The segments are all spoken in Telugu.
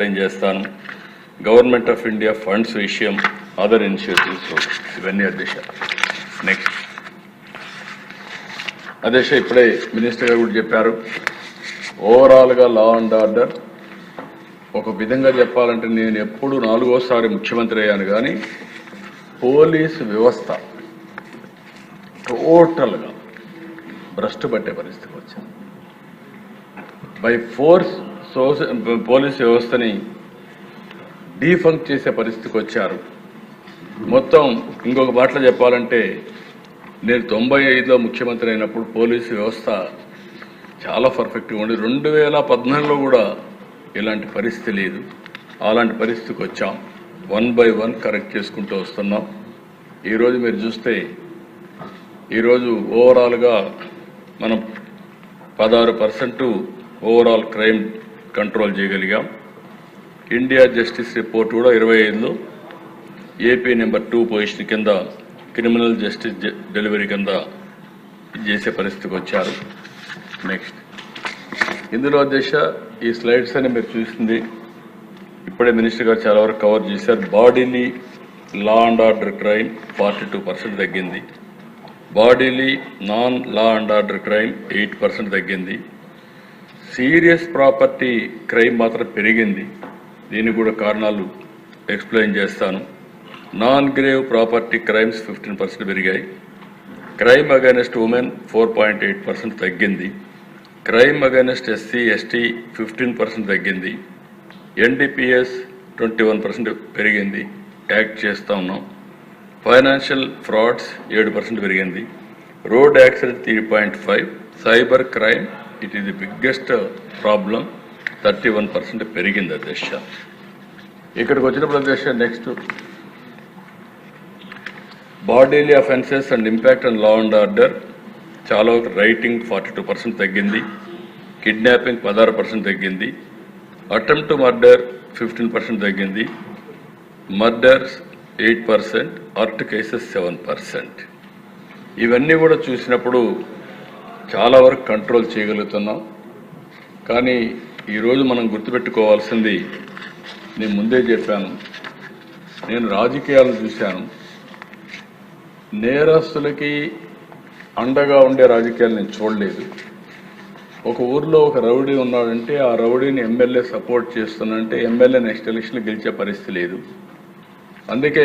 ఎక్స్ప్లెయిన్ చేస్తాను. గవర్నమెంట్ ఆఫ్ ఇండియా ఫండ్స్ విషయం, అదర్ ఇనిషియేటివ్స్ ఇవన్నీ అధ్యక్ష. నెక్స్ట్ అధ్యక్ష, ఇప్పుడే మినిస్టర్ గారు కూడా చెప్పారు, ఓవరాల్గా లా అండ్ ఆర్డర్ ఒక విధంగా చెప్పాలంటే నేను ఎప్పుడు 4వసారి ముఖ్యమంత్రి అయ్యాను, కానీ పోలీసు వ్యవస్థ టోటల్గా భ్రష్టు పట్టే పరిస్థితికి వచ్చాను. బై ఫోర్స్ పోలీసు వ్యవస్థని డీఫంక్ చేసే పరిస్థితికి వచ్చారు. మొత్తం ఇంకొక మాటలో చెప్పాలంటే నేను 95లో ముఖ్యమంత్రి అయినప్పుడు పోలీసు వ్యవస్థ చాలా పర్ఫెక్ట్గా ఉండి 2014లో కూడా ఇలాంటి పరిస్థితి లేదు. అలాంటి పరిస్థితికి వచ్చాం. 1 by 1 కరెక్ట్ చేసుకుంటూ వస్తున్నాం. ఈరోజు మీరు చూస్తే ఈరోజు ఓవరాల్గా మనం 16% ఓవరాల్ క్రైమ్ కంట్రోల్ చేయగలిగాం. ఇండియా జస్టిస్ రిపోర్ట్ కూడా 25లో ఏపీ నెంబర్ 2 పొజిషన్ కింద క్రిమినల్ జస్టిస్ డెలివరీ కింద చేసే పరిస్థితికి వచ్చారు. నెక్స్ట్ ఇందులో అధ్యక్ష ఈ స్లైడ్స్ అని మీరు చూసింది ఇప్పుడే మినిస్టర్ గారు చాలా వరకు కవర్ చేశారు. Bodily law and order crime 42% తగ్గింది. Bodily non law and order crime 8% తగ్గింది. సీరియస్ ప్రాపర్టీ క్రైమ్ మాత్రం పెరిగింది. దీనికి కూడా కారణాలు ఎక్స్ప్లెయిన్ చేస్తాను. నాన్ గ్రేవ్ ప్రాపర్టీ క్రైమ్స్ 15% పెరిగాయి. క్రైమ్ అగైనెస్ట్ ఉమెన్ 4.8% తగ్గింది. క్రైమ్ అగైనెస్ట్ ఎస్సీ ఎస్టీ 15% తగ్గింది. ఎన్డీపీఎస్ 21% పెరిగింది, యాక్ట్ చేస్తూ ఉన్నాం. ఫైనాన్షియల్ ఫ్రాడ్స్ 7% పెరిగింది. Road accident 3.5. Cyber crime it is the biggest problem, 31% పెరిగింది అధ్యక్ష. ఇక్కడికి వచ్చినప్పుడు అధ్యక్ష next bodily offences and impact and law and order చాలా రైటింగ్ 42% తగ్గింది. కిడ్నాపింగ్ 16% తగ్గింది. అటెంప్ట్ మర్డర్ 15% తగ్గింది. Murders 8%, hurt cases 7%. ఇవన్నీ కూడా చూసినప్పుడు చాలా వరకు కంట్రోల్ చేయగలుగుతున్నాం. కానీ ఈరోజు మనం గుర్తుపెట్టుకోవాల్సింది, నేను ముందే చెప్పాను, నేను రాజకీయాలు చూశాను. నేరస్తులకి అండగా ఉండే రాజకీయాలు నేను చూడలేదు. ఒక ఊర్లో ఒక రౌడీ ఉన్నాడంటే ఆ రౌడీని ఎమ్మెల్యే సపోర్ట్ చేస్తున్నంటే ఎమ్మెల్యే నెక్స్ట్ ఎలక్షన్లో గెలిచే పరిస్థితి లేదు. అందుకే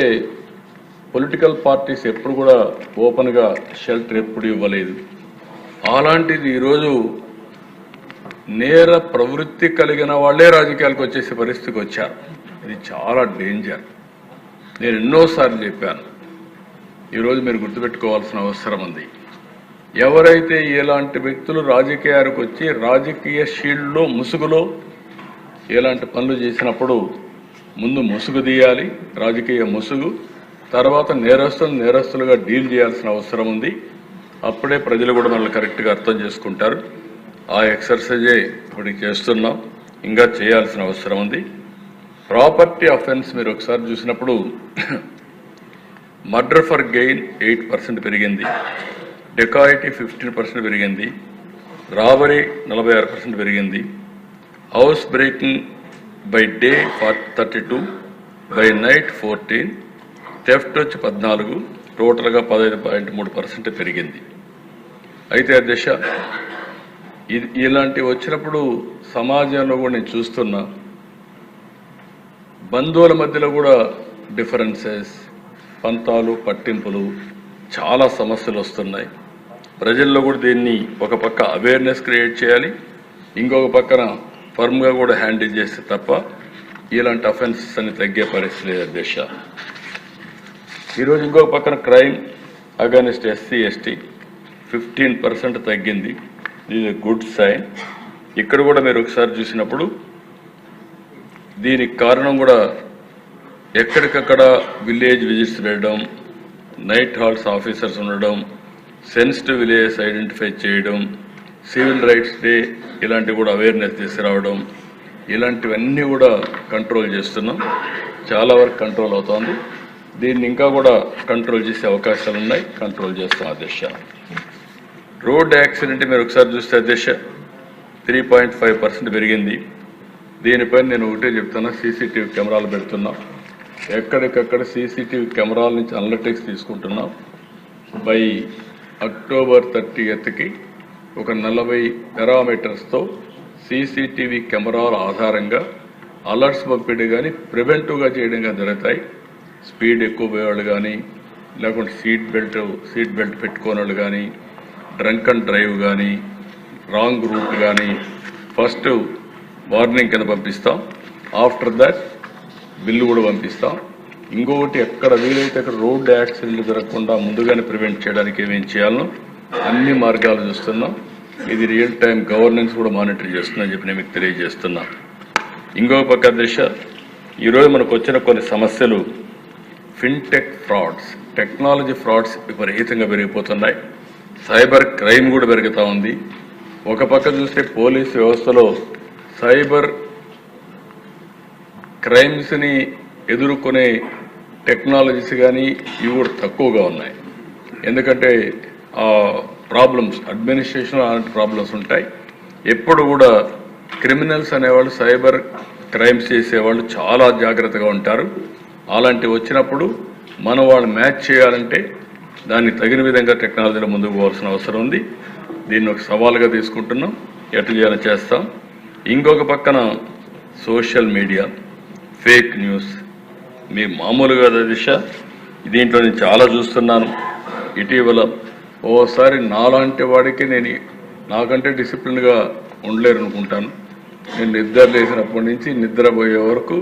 పొలిటికల్ పార్టీస్ ఎప్పుడు కూడా ఓపెన్గా షెల్టర్ ఎప్పుడు ఇవ్వలేదు. అలాంటిది ఈరోజు నేర ప్రవృత్తి కలిగిన వాళ్ళే రాజకీయాలకు వచ్చేసే పరిస్థితికి వచ్చారు. ఇది చాలా డేంజర్. నేను ఎన్నోసార్లు చెప్పాను. ఈరోజు మీరు గుర్తుపెట్టుకోవాల్సిన అవసరం ఉంది. ఎవరైతే ఇలాంటి వ్యక్తులు రాజకీయాలకు వచ్చి రాజకీయ షీల్డ్లో ముసుగులో ఇలాంటి పనులు చేసినప్పుడు ముందు ముసుగు తీయాలి, రాజకీయ ముసుగు. తర్వాత నేరస్తులుగా డీల్ చేయాల్సిన అవసరం ఉంది. అప్పుడే ప్రజలు కూడా మనల్ని కరెక్ట్గా అర్థం చేసుకుంటారు. ఆ ఎక్సర్సైజే ఇప్పటికి చేస్తున్నాం, ఇంకా చేయాల్సిన అవసరం ఉంది. ప్రాపర్టీ అఫెన్స్ మీరు ఒకసారి చూసినప్పుడు మర్డర్ ఫర్ గెయిన్ 8% పెరిగింది. డెకాయిటీ 15% పెరిగింది. రాబరీ 46% పెరిగింది. House breaking by day 32, by night 14, theft వచ్చి 14, టోటల్గా 15.3% పెరిగింది. అయితే అధ్యక్ష ఇలాంటివి వచ్చినప్పుడు సమాజంలో కూడా నేను చూస్తున్నా, బంధువుల మధ్యలో కూడా డిఫరెన్సెస్, పంతాలు, పట్టింపులు, చాలా సమస్యలు వస్తున్నాయి. ప్రజల్లో కూడా దీన్ని ఒక పక్క అవేర్నెస్ క్రియేట్ చేయాలి, ఇంకొక పక్కన ఫర్మ్గా కూడా హ్యాండిల్ చేస్తే తప్ప ఇలాంటి అఫెన్సెస్ అని తగ్గే పరిస్థితి లేదు అధ్యక్ష. ఈరోజు ఇంకొక పక్కన క్రైమ్ అగైనెస్ట్ ఎస్సీ ఎస్టీ 15% తగ్గింది. ఇది గుడ్ సైన్. ఇక్కడ కూడా మీరు ఒకసారి చూసినప్పుడు దీనికి కారణం కూడా ఎక్కడికక్కడ విలేజ్ విజిట్స్ వెళ్ళడం, నైట్ హాల్స్ ఆఫీసర్స్ ఉండడం, సెన్సిటివ్ విలేజెస్ ఐడెంటిఫై చేయడం, సివిల్ రైట్స్ డే ఇలాంటివి కూడా అవేర్నెస్ తీసుకురావడం, ఇలాంటివన్నీ కూడా కంట్రోల్ చేస్తున్నాం. చాలా వరకు కంట్రోల్ అవుతోంది. దీన్ని ఇంకా కూడా కంట్రోల్ చేసే అవకాశాలు ఉన్నాయి, కంట్రోల్ చేస్తాం అధ్యక్ష. రోడ్ యాక్సిడెంట్ మీరు ఒకసారి చూస్తే అధ్యక్ష 3.5% పెరిగింది. దీనిపైన నేను ఒకటే చెప్తున్నా, సీసీటీవీ కెమెరాలు పెడుతున్నాం, ఎక్కడికక్కడ సీసీటీవీ కెమెరాల నుంచి అనలిటిక్స్ తీసుకుంటున్నాం. బై అక్టోబర్ 30కి ఒక 40 పారామీటర్స్తో సీసీటీవీ కెమెరాల ఆధారంగా అలర్ట్స్ పంపిణీ కానీ ప్రివెంటివ్గా చేయడంగా జరుగుతాయి. స్పీడ్ ఎక్కువ పోయేవాళ్ళు కానీ, లేకుంటే సీట్ బెల్ట్ పెట్టుకోని వాళ్ళు కానీ, డ్రంక్ అండ్ డ్రైవ్ కానీ, రాంగ్ రూట్ కానీ ఫస్ట్ వార్నింగ్ కింద పంపిస్తాం. ఆఫ్టర్ దట్ బిల్లు కూడా పంపిస్తాం. ఇంకొకటి ఎక్కడ వీలైతే అక్కడ రోడ్ యాక్సిడెంట్లు జరగకుండా ముందుగానే ప్రివెంట్ చేయడానికి ఏమేం చేయాలనో అన్ని మార్గాలు చూస్తున్నాం. ఇది రియల్ టైం గవర్నెన్స్ కూడా మానిటర్ చేస్తుందని చెప్పి నేను మీకు తెలియజేస్తున్నా. ఇంకో పక్క దిశ, ఈరోజు మనకు వచ్చిన కొన్ని సమస్యలు ఫిన్టెక్ ఫ్రాడ్స్, టెక్నాలజీ ఫ్రాడ్స్ విపరీతంగా పెరిగిపోతున్నాయి. సైబర్ క్రైమ్ కూడా పెరుగుతూ ఉంది. ఒక పక్క చూస్తే పోలీస్ వ్యవస్థలో సైబర్ క్రైమ్స్ని ఎదుర్కొనే టెక్నాలజీస్ కానీ ఇవి కూడా తక్కువగా ఉన్నాయి. ఎందుకంటే ప్రాబ్లమ్స్, అడ్మినిస్ట్రేషన్ అలాంటి ప్రాబ్లమ్స్ ఉంటాయి. ఎప్పుడు కూడా క్రిమినల్స్ అనేవాళ్ళు, సైబర్ క్రైమ్స్ చేసేవాళ్ళు చాలా జాగ్రత్తగా ఉంటారు. అలాంటివి వచ్చినప్పుడు మనం వాళ్ళు మ్యాచ్ చేయాలంటే దానికి తగిన విధంగా టెక్నాలజీలో ముందుకు పోవాల్సిన అవసరం ఉంది. దీన్ని ఒక సవాలుగా తీసుకుంటున్నాం, ఎట్లా చేయాలని చేస్తాం. ఇంకొక పక్కన సోషల్ మీడియా, ఫేక్ న్యూస్, మీ మామూలుగా దిశ దీంట్లో నేను చాలా చూస్తున్నాను. ఇటీవల ఓసారి నాలాంటి వాడికి నాకంటే డిసిప్లిన్గా ఉండలేరు అనుకుంటాను. నేను నిద్ర లేసినప్పటి నుంచి నిద్రపోయే వరకు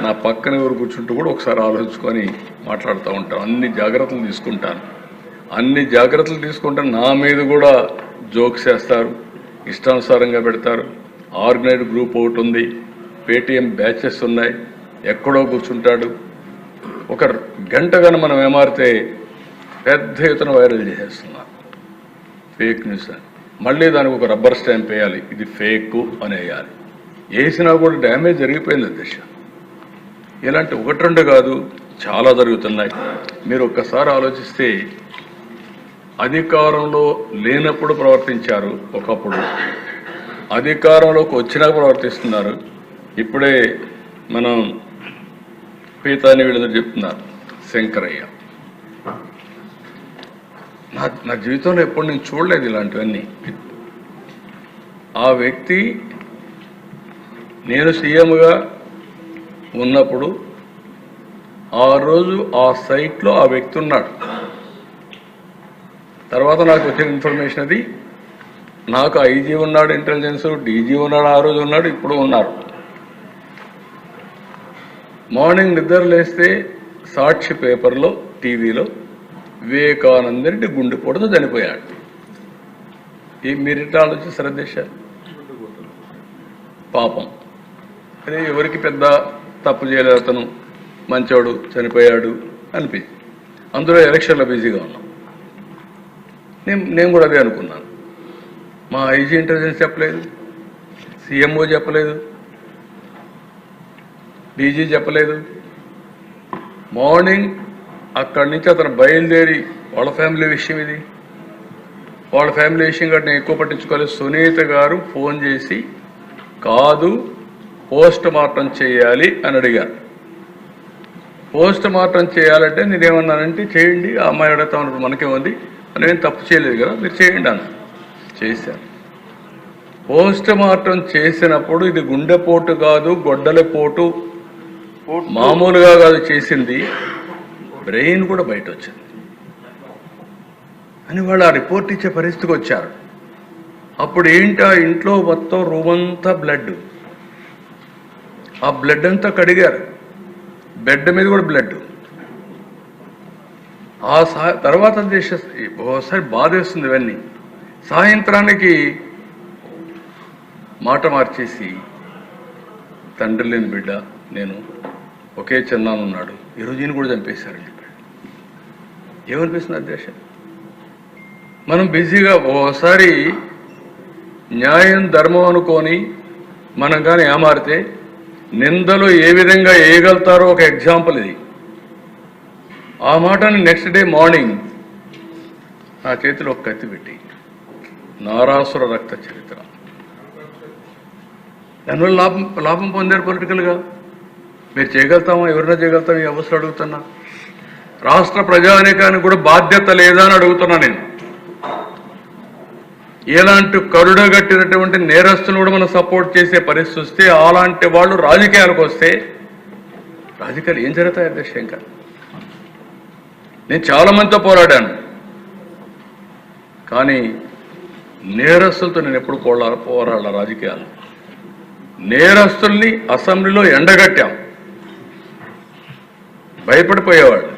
నా పక్కన ఎవరు కూర్చుంటూ కూడా ఒకసారి ఆలోచించుకొని మాట్లాడుతూ ఉంటాను. అన్ని జాగ్రత్తలు తీసుకుంటే నా మీద కూడా జోక్స్ వేస్తారు, ఇష్టానుసారంగా పెడతారు. ఆర్గనైజ్డ్ గ్రూప్ ఒకటి ఉంది, పేటీఎం బ్యాచెస్ ఉన్నాయి, ఎక్కడో కూర్చుంటాడు. ఒక గంటగానే మనం ఏమారితే పెద్ద ఎత్తున వైరల్ చేసేస్తున్నారు ఫేక్ న్యూస్ అని. మళ్ళీ దానికి ఒక రబ్బర్ స్టాంప్ వేయాలి, ఇది ఫేక్ అని వేయాలి. వేసినా కూడా డ్యామేజ్ జరిగిపోయింది అధ్యక్ష. ఇలాంటి 1-2 కాదు, చాలా జరుగుతున్నాయి. మీరు ఒక్కసారి ఆలోచిస్తే అధికారంలో లేనప్పుడు ప్రవర్తించారు ఒకప్పుడు, అధికారంలోకి వచ్చినాక ప్రవర్తిస్తున్నారు. ఇప్పుడే మనం పీతాని వీళ్ళందరూ చెప్తున్నారు, శంకరయ్య. నా జీవితంలో ఎప్పుడు నేను చూడలేదు ఇలాంటివన్నీ. ఆ వ్యక్తి నేను సీఎంగా ఉన్నప్పుడు ఆ రోజు ఆ సైట్లో ఆ వ్యక్తి ఉన్నాడు. తర్వాత నాకు వచ్చిన ఇన్ఫర్మేషన్ అది, నాకు ఐజీ ఉన్నాడు, ఇంటెలిజెన్స్ డీజీ ఉన్నాడు, ఆ రోజు ఉన్నాడు, ఇప్పుడు ఉన్నారు. మార్నింగ్ నిద్ర లేస్తే సాక్షి పేపర్లో, టీవీలో వివేకానంద రెడ్డి గుండెపోటుతో చనిపోయాడు. మీరు ఇట్లా ఆలోచిస్తారు అధ్యక్ష? పాపం, అదే ఎవరికి పెద్ద తప్పు చేయలేదు, అతను మంచోడు, చనిపోయాడు అనిపించి అందులో ఎలక్షన్లో బిజీగా ఉన్నాం. నేను కూడా అదే అనుకున్నాను. మా ఐజీ ఇంటెలిజెన్స్ చెప్పలేదు, సీఎంఓ చెప్పలేదు, డీజీ చెప్పలేదు. మార్నింగ్ అక్కడి నుంచి అతను బయలుదేరి వాళ్ళ ఫ్యామిలీ విషయం ఇది, వాళ్ళ ఫ్యామిలీ విషయం కంటే నేను ఎక్కువ పట్టించుకోలేదు. సునీత గారు ఫోన్ చేసి కాదు పోస్ట్ మార్టం చేయాలి అని అడిగారు. పోస్ట్ మార్టం చేయాలంటే నేనేమన్నానంటే చేయండి, ఆ అమ్మాయి అడుగుతా ఉన్నప్పుడు మనకేముంది, నేనేం తప్పు చేయలేదు కదా, మీరు చేయండి అన్న. చేశాను. పోస్ట్ మార్టం చేసినప్పుడు ఇది గుండెపోటు కాదు, గొడ్డలిపోటు మామూలుగా కాదు చేసింది, బ్రెయిన్ కూడా బయట వచ్చింది అని వాళ్ళు ఆ రిపోర్ట్ ఇచ్చే పరిస్థితికి వచ్చారు. అప్పుడు ఏంటి, ఆ ఇంట్లో మొత్తం రూమ్ అంతా బ్లడ్, ఆ బ్లడ్ అంతా కడిగారు, బెడ్ మీద కూడా బ్లడ్. ఆ తర్వాత ఒకసారి బాధేస్తుంది ఇవన్నీ. సాయంత్రానికి మాట మార్చేసి తండ్రి లేని బిడ్డ నేను, ఒకే చిన్నాను ఉన్నాడు, ఈరోజు ఈయన కూడా చంపేశారని చెప్పాడు. ఏమనిపిస్తుంది అధ్యక్ష? మనం బిజీగా ఒకసారి న్యాయం ధర్మం అనుకొని మనం కానీ ఏమారితే నిందలు ఏ విధంగా వేయగలుగుతారో ఒక ఎగ్జాంపుల్ ఇది. ఆ మాటని నెక్స్ట్ డే మార్నింగ్ నా చేతిలో ఒక కత్తి పెట్టి నారాసుర రక్త చరిత్ర దానివల్ల లాభం పొందారు పొలిటికల్గా. మీరు చేయగలుగుతామా? ఎవరైనా చేయగలుగుతాం? ఈ అవసరం అడుగుతున్నా. రాష్ట్ర ప్రజానీకానికి కూడా బాధ్యత లేదా అని అడుగుతున్నా నేను. ఎలాంటి కరుడగట్టినటువంటి నేరస్తులు కూడా మనం సపోర్ట్ చేసే పరిస్థితి వస్తే, అలాంటి వాళ్ళు రాజకీయాలకు వస్తే రాజకీయాలు ఏం జరుగుతాయి అధ్యక్ష? ఇంకా నేను చాలా మందితో పోరాడాను, కానీ నేరస్తులతో నేను ఎప్పుడు పోరాడాల? రాజకీయాలు నేరస్తుల్ని అసెంబ్లీలో ఎండగట్టాం, భయపడిపోయేవాళ్ళు.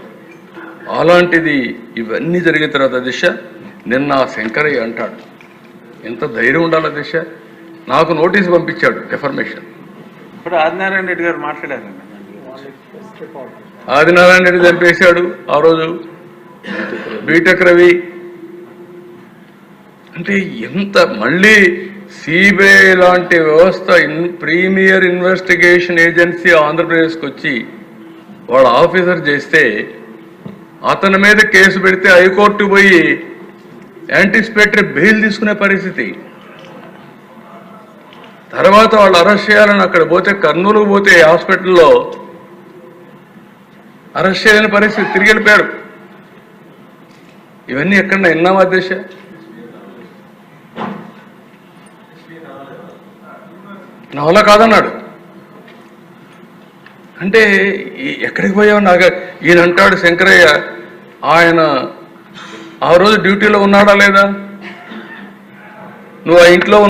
అలాంటిది ఇవన్నీ జరిగిన తర్వాత దిశ నిన్న శంకరయ్య అంటాడు, ఎంత ధైర్యం ఉండాలి దిశ. నాకు నోటీస్ పంపించాడు డెఫర్మేషన్. ఇప్పుడు ఆదినారాయణ రెడ్డి గారు మాట్లాడారండి. ఆదినారాయణ రెడ్డి చంపేశాడు ఆ రోజు, బీటెక్ రవి. అంటే ఎంత మళ్ళీ సిబిఐ లాంటి వ్యవస్థ, ప్రీమియర్ ఇన్వెస్టిగేషన్ ఏజెన్సీ ఆంధ్రప్రదేశ్కి వచ్చి వాళ్ళ ఆఫీసర్ చేస్తే, అతని మీద కేసు పెడితే హైకోర్టు పోయి యాంటిసిపేటరీ బెయిల్ తీసుకునే పరిస్థితి. తర్వాత వాళ్ళు అరెస్ట్ చేయాలని అక్కడ పోతే, కర్నూలుకు పోతే హాస్పిటల్లో అరెస్ట్ చేయని పరిస్థితి, తిరిగి వెళ్ళిపోయారు. ఇవన్నీ ఎక్కడన్నా విన్నామా దేశ? నా వల్ల కాదన్నాడు. అంటే ఎక్కడికి పోయావు? నాకు ఈయన అంటాడు శంకరయ్య, ఆయన ఆ రోజు డ్యూటీలో ఉన్నాడా లేదా? నువ్వు ఆ ఇంట్లో